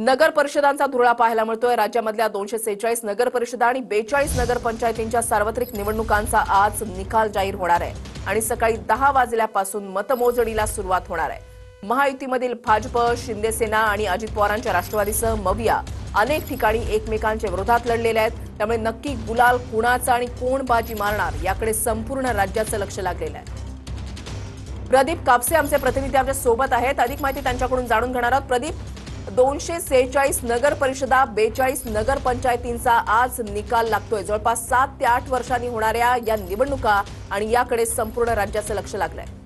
नगर परिषदांचा धुरळा पाहायला मिळतोय। राज्यामधल्या 246 नगर परिषदा आणि 42 नगर पंचायतींच्या सार्वत्रिक निवडणुकांचा आज निकाल जाहीर होणार आहे आणि सकाळी 10 वाजल्यापासून मतमोजणीला सुरुवात होणार आहे। महायुतीमधील भाजप, शिंदेसेना आणि अजित पवारांच्या राष्ट्रवादीसह मविया अनेक ठिकाणी एकमेकांच्या विरोधात लढलेले आहेत। त्यामुळे नक्की गुलाल कुणाचा आणि कोण बाजी मारणार याकडे संपूर्ण राज्याचं लक्ष लागलेलं आहे। प्रदीप कापसे आमचे प्रतिनिधी आमच्या सोबत आहेत। अधिक माहिती त्यांच्याकडून जाणून घेणार आहोत। प्रदीप, 246 नगर परिषदा, 42 नगर पंचायतींचा आज निकाल लागतोय। जवळपास 7 ते 8 वर्षांनी होणाऱ्या या निवडणुका आणि याकडे संपूर्ण राज्याचं लक्ष लागलंय।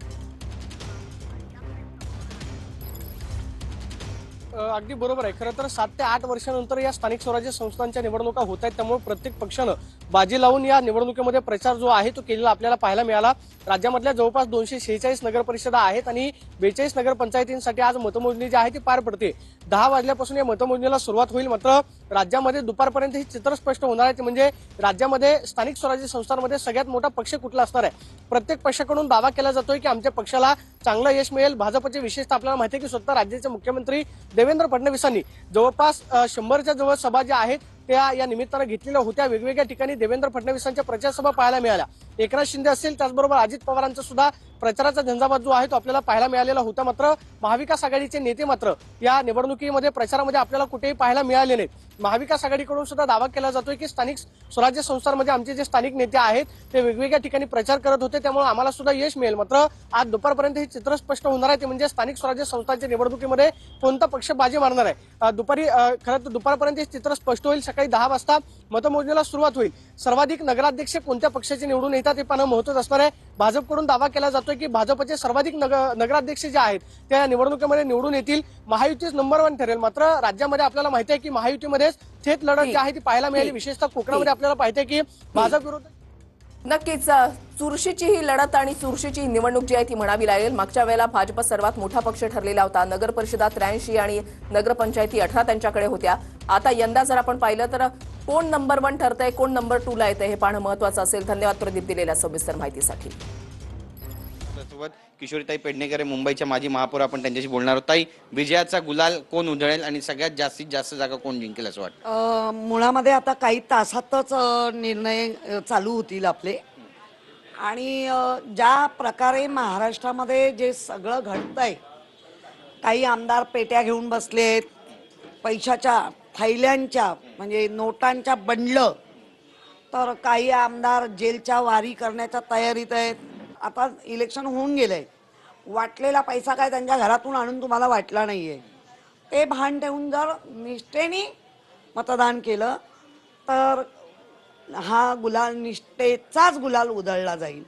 अगदी बरोबर आहे। खरं तर 7 ते 8 वर्षांनंतर या स्थानिक स्वराज्य संस्थांच्या निवडणुका होत आहेत, त्यामुळे प्रत्येक पक्षानं बाजी लावून या निवडणुकीमध्ये प्रचार जो आहे तो केलेला आपल्याला पाहायला मिळाला। राज्यामधल्या जवळपास 246 नगर परिषदा आहेत आणि 42 नगर पंचायतींसाठी आज मतमोजणी जी आहे ती पार पडते। 10 वाजल्यापासून या मतमोजणीला सुरुवात होईल। मात्र राज्यामध्ये दुपारपर्यंत हे चित्र स्पष्ट होणार आहे, म्हणजे राज्यामध्ये स्थानिक स्वराज्य संस्थांमध्ये सगळ्यात मोठा पक्ष कुठला असणार आहे। प्रत्येक पक्षाकडून दावा केला जातोय की आमच्या पक्षाला चांगलं यश मिळेल। भाजपचे विशेषतः आपल्याला माहिती आहे की स्वतः राज्याचे मुख्यमंत्री देवेंद्र फडणवीसांनी जवळपास 100च्या जवळ सभा ज्या आहेत त्या या निमित्तानं घेतलेल्या होत्या। वेगवेगळ्या ठिकाणी देवेंद्र फडणवीसांच्या प्रचार सभा पाहायला मिळाल्या। एकनाथ शिंदे असेल, त्याचबरोबर अजित पवारांचा सुद्धा प्रचाराचा झंझावात जो आहे तो आपल्याला पाहायला मिळालेला होता। मात्र महाविकास आघाडीचे नेते मात्र या निवडणुकीमध्ये प्रचारामध्ये आपल्याला कुठेही पाहायला मिळाले नाहीत। महाविकास आघाडीकडून सुद्धा दावा केला जातोय की स्थानिक स्वराज्य संस्थांमध्ये आमचे जे स्थानिक नेते आहेत ते वेगवेगळ्या ठिकाणी प्रचार करत होते, त्यामुळे आम्हाला सुद्धा यश मिळेल। मात्र आज दुपारपर्यंत हे चित्र स्पष्ट होणार आहे, ते म्हणजे स्थानिक स्वराज्य संस्थांच्या निवडणुकीमध्ये कोणता पक्ष बाजी मारणार आहे। दुपारी खरं तर दुपारपर्यंत हे चित्र स्पष्ट होईल। सकाळी 10 वाजता मतमोजणीला सुरुवात होईल। सर्वाधिक नगराध्यक्ष कोणत्या पक्षाचे निवडून येतात हे पाहणं महत्त्वाचं असणार आहे। भाजपकडून दावा केला जातोय की भाजपचे सर्वाधिक नगराध्यक्ष जे आहेत त्या निवडणुकीमध्ये निवडून येतील। महायुतीच नंबर 1 ठरेल। मात्र राज्यामध्ये आपल्याला माहिती आहे की महायुतीमध्येच थेट लढत जी आहे ती पाहायला मिळाली। विशेषतः कोकणामध्ये आपल्याला माहिती आहे की भाजप विरोधात नक्कीच चुरशीची ही लढत आणि चुरशीची ही निवडणूक जी आहे ती म्हणावी लागेल। मागच्या वेळेला भाजप सर्वात मोठा पक्ष ठरलेला होता। नगर परिषदा 83 आणि नगरपंचायती 18 त्यांच्याकडे होत्या। आता यंदा जर आपण पाहिलं तर कोण नंबर 1 ठरतंय, कोण नंबर 2 ला येतंय हे पाहणं महत्त्वाचं असेल। धन्यवाद प्रदीप दिलेल्या सविस्तर माहितीसाठी। किशोरीताई पेडणेकर मुंबईच्या माजी महापौर, आपण त्यांच्याशी बोलणार आहोत। ताई, विजयाचा गुलाल कोण उधळेल आणि सगळ्यात जास्तीत जास्त जागा कोण जिंकेल असं वाटतं? मुळामध्ये आता काही तासातच निर्णय चालू होतील आपले। आणि ज्या प्रकारे महाराष्ट्रामध्ये जे सगळं घडतंय, काही आमदार पेट्या घेऊन बसलेत, पैशाच्या थैल्यांच्या म्हणजे नोटांच्या बंडलं, तर काही आमदार जेलच्या वारी करण्याच्या तयारीत आहेत। आता इलेक्शन होऊन गेलंय, वाटलेला पैसा काय त्यांच्या घरातून आणून तुम्हाला वाटला नाहीये। ते भान ठेवून जर निष्ठेने मतदान केलं तर हा गुलाल निष्ठेचाच गुलाल उधळला जाईल।